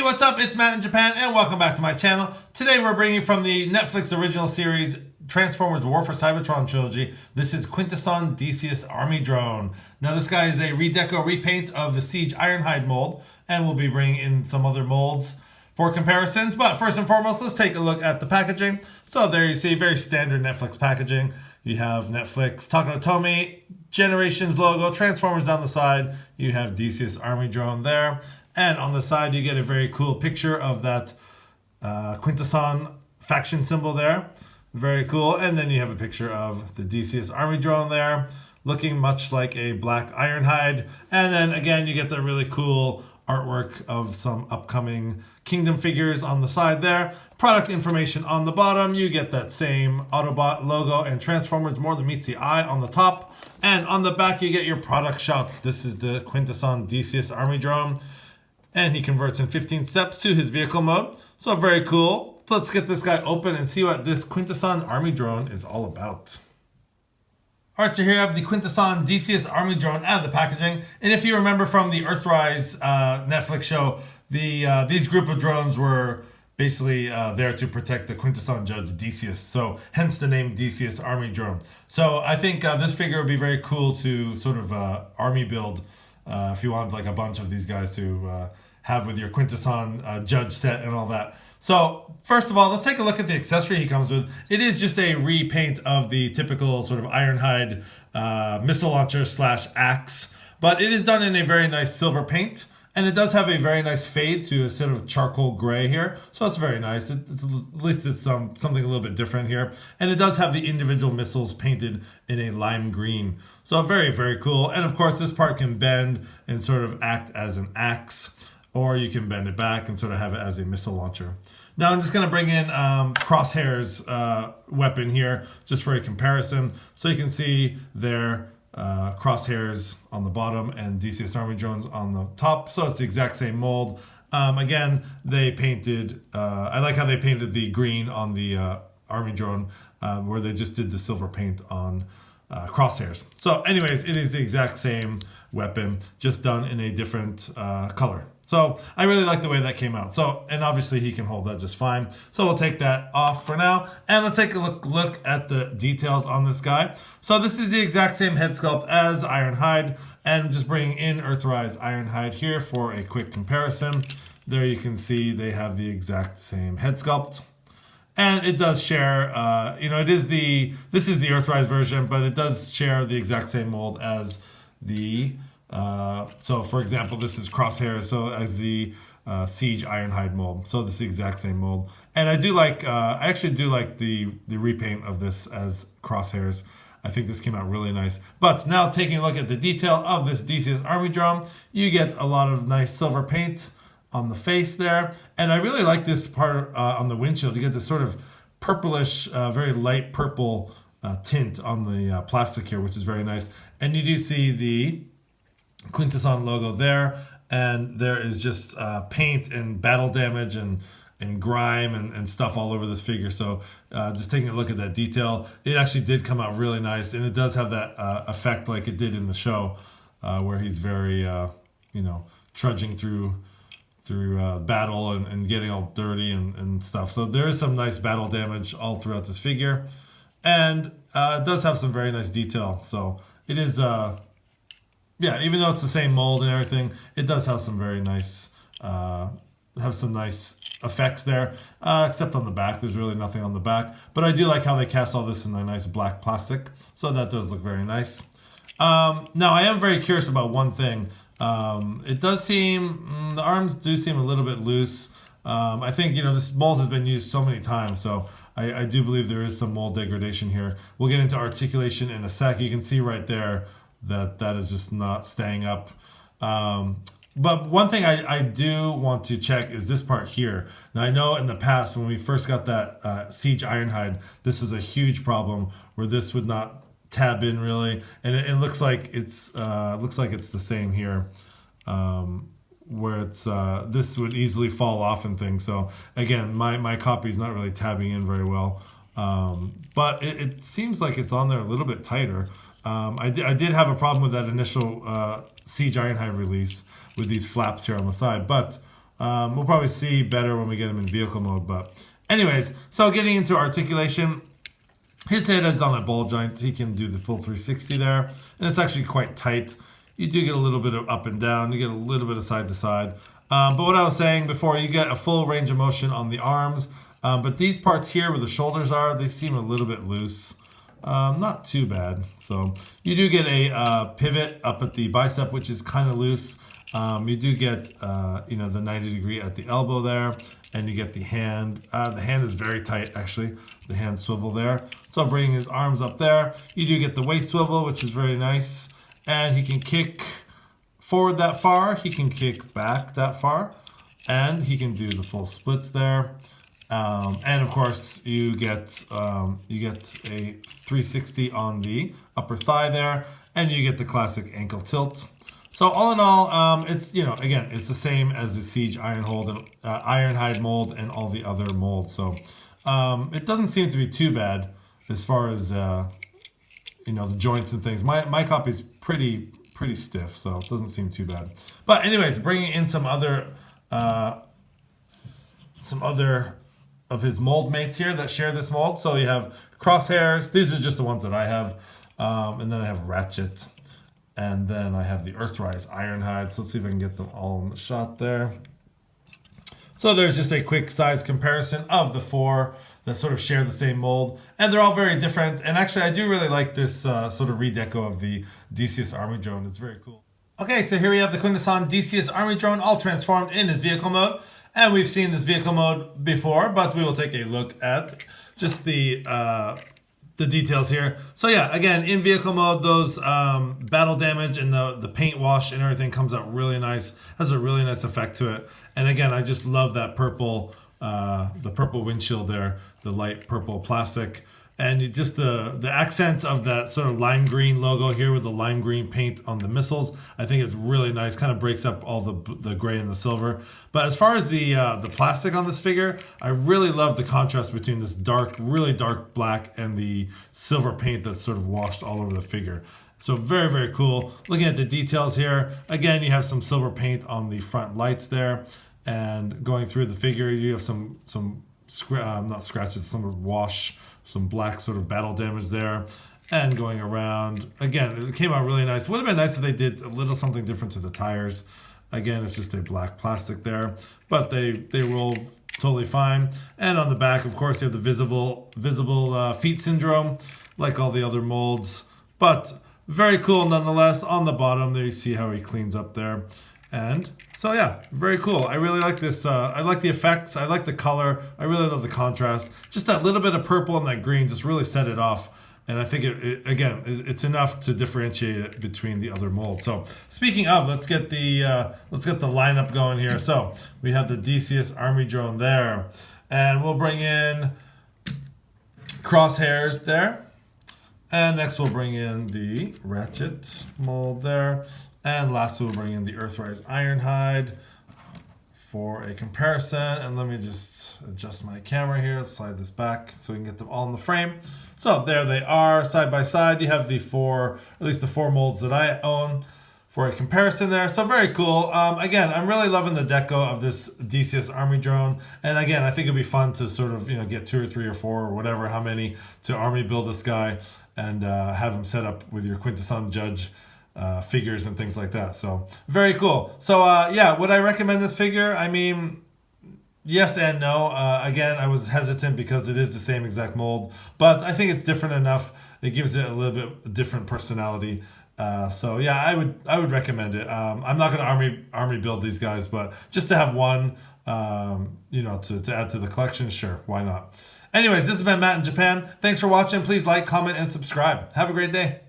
what's up? It's Matt in Japan, and welcome back to my channel. Today we're bringing from the Netflix original series Transformers War for Cybertron trilogy. This is Quintesson Deeseus Army Drone. Now this guy is a redeco repaint of the Siege Ironhide mold, and we'll be bringing in some other molds for comparisons. But first and foremost, let's take a look at the packaging. So there you see very standard Netflix packaging. You have Netflix Takano Tomy Generations logo, Transformers down the side. You have Deeseus Army Drone there. And on the side, you get a very cool picture of that Quintesson faction symbol there. Very cool. And then you have a picture of the Deeseus Army Drone there, looking much like a black Ironhide. And then again, you get the really cool artwork of some upcoming Kingdom figures on the side there. Product information on the bottom. You get that same Autobot logo and Transformers more than meets the eye on the top. And on the back, you get your product shots. This is the Quintesson Deeseus Army Drone. And he converts in 15 steps to his vehicle mode. So very cool. So let's get this guy open and see what this Quintesson Army Drone is all about. Alright, so here I have the Quintesson Deeseus Army Drone out of the packaging. And if you remember from the Earthrise Netflix show, these group of drones were basically there to protect the Quintesson judge Deeseus. So hence the name Deeseus Army Drone. So I think this figure would be very cool to sort of army build if you want like a bunch of these guys to have with your Quintesson judge set and all that. So first of all, let's take a look at the accessory he comes with. It is just a repaint of the typical sort of Ironhide missile launcher / axe, but it is done in a very nice silver paint. And it does have a very nice fade to a sort of charcoal gray here. So it's very nice. It's at least it's something a little bit different here. And it does have the individual missiles painted in a lime green. So very, very cool. And of course, this part can bend and sort of act as an axe, or you can bend it back and sort of have it as a missile launcher. Now I'm just going to bring in Crosshair's weapon here, just for a comparison. So you can see there, Crosshairs on the bottom and Deeseus Army Drones on the top. So it's the exact same mold. Again, they painted, I like how they painted the green on the Army Drone, where they just did the silver paint on Crosshairs. So anyways, it is the exact same weapon, just done in a different color. So I really like the way that came out. So, and obviously he can hold that just fine. So we'll take that off for now. And let's take a look at the details on this guy. So this is the exact same head sculpt as Ironhide. And just bringing in Earthrise Ironhide here for a quick comparison. There you can see they have the exact same head sculpt. And it does share, this is the Earthrise version, but it does share the exact same mold as the, so for example, this is Crosshairs, so as the Siege Ironhide mold. So this is the exact same mold. And I do like, I actually do like the repaint of this as Crosshairs. I think this came out really nice. But now taking a look at the detail of this Deeseus Army Drone, you get a lot of nice silver paint on the face there. And I really like this part on the windshield. You get this sort of purplish, very light purple tint on the plastic here, which is very nice. And you do see the Quintesson logo there. And there is just paint and battle damage and grime and stuff all over this figure. So just taking a look at that detail, it actually did come out really nice. And it does have that effect like it did in the show, where he's very, trudging through battle and getting all dirty and stuff. So there is some nice battle damage all throughout this figure. And it does have some very nice detail. So it is, even though it's the same mold and everything, it does have some very nice, have some nice effects there. Except on the back, there's really nothing on the back. But I do like how they cast all this in a nice black plastic. So that does look very nice. Now I am very curious about one thing. It does seem, the arms do seem a little bit loose. I think, this mold has been used so many times, so I do believe there is some mold degradation here. We'll get into articulation in a sec. You can see right there that is just not staying up. But one thing I do want to check is this part here. Now I know in the past when we first got that Siege Ironhide, this was a huge problem where this would not tab in really, and it looks like it's the same here, where it's this would easily fall off and things. So again, my copy is not really tabbing in very well, but it seems like it's on there a little bit tighter. I did have a problem with that initial Siege Ironhide release with these flaps here on the side, but We'll probably see better when we get him in vehicle mode. But anyways, so getting into articulation, his head is on a ball joint. He can do the full 360 there. And it's actually quite tight. You do get a little bit of up and down. You get a little bit of side to side. But what I was saying before, you get a full range of motion on the arms. But these parts here where the shoulders are, they seem a little bit loose. Not too bad. So you do get a pivot up at the bicep, which is kind of loose. You do get the 90 degree at the elbow there, and you get the hand. The hand is very tight, actually. The hand swivel there. So bringing his arms up there, you do get the waist swivel, which is very nice. And he can kick forward that far. He can kick back that far, and he can do the full splits there. And of course, you get a 360 on the upper thigh there, and you get the classic ankle tilt. So all in all, it's again, it's the same as the Siege Ironhide mold and all the other molds. So it doesn't seem to be too bad as far as the joints and things. My copy is pretty stiff, so it doesn't seem too bad. But anyways, bringing in some other of his mold mates here that share this mold. So you have Crosshairs. These are just the ones that I have. And then I have Ratchet. And then I have the Earthrise Ironhide. So let's see if I can get them all in the shot there. So there's just a quick size comparison of the four that sort of share the same mold. And they're all very different. And actually, I do really like this sort of redeco of the Deeseus Army Drone. It's very cool. Okay, so here we have the Quintesson Deeseus Army Drone all transformed in his vehicle mode. And we've seen this vehicle mode before, but we will take a look at just the details here. So yeah, again, in vehicle mode, those battle damage and the paint wash and everything comes out really nice. Has a really nice effect to it. And again, I just love that purple, the purple windshield there, the light purple plastic. And just the accent of that sort of lime green logo here with the lime green paint on the missiles, I think it's really nice. Kind of breaks up all the gray and the silver. But as far as the plastic on this figure, I really love the contrast between this really dark black and the silver paint that's sort of washed all over the figure. So very, very cool. Looking at the details here, again, you have some silver paint on the front lights there. And going through the figure, you have some not scratches, some wash, some black sort of battle damage there. And going around, again, it came out really nice. Would have been nice if they did a little something different to the tires. Again, it's just a black plastic there, but they roll totally fine. And on the back, of course, you have the visible feet syndrome, like all the other molds. But very cool nonetheless. On the bottom there, you see how he cleans up there. And so yeah, very cool. I really like this. I like the effects. I like the color. I really love the contrast. Just that little bit of purple and that green just really set it off. And I think it's enough to differentiate it between the other molds. So speaking of, let's get the lineup going here. So we have the Deeseus Army Drone there, and we'll bring in Crosshairs there. And next we'll bring in the Ratchet mold there. And lastly, we'll bring in the Earthrise Ironhide for a comparison. And let me just adjust my camera here, slide this back so we can get them all in the frame. So there they are, side by side. You have the four molds that I own for a comparison there. So very cool. Again, I'm really loving the deco of this Deeseus Army Drone. And again, I think it'd be fun to sort of, get 2 or 3 or 4 or whatever, how many, to army build this guy and have him set up with your Quintesson Judge figures and things like that. So very cool. So yeah, would I recommend this figure? I mean, yes and no. Again, I was hesitant because it is the same exact mold, but I think it's different enough. It gives it a little bit different personality. So yeah, I would recommend it. I'm not going to army build these guys, but just to have one, to add to the collection, sure, why not? Anyways, this has been Matt in Japan. Thanks for watching. Please like, comment, and subscribe. Have a great day.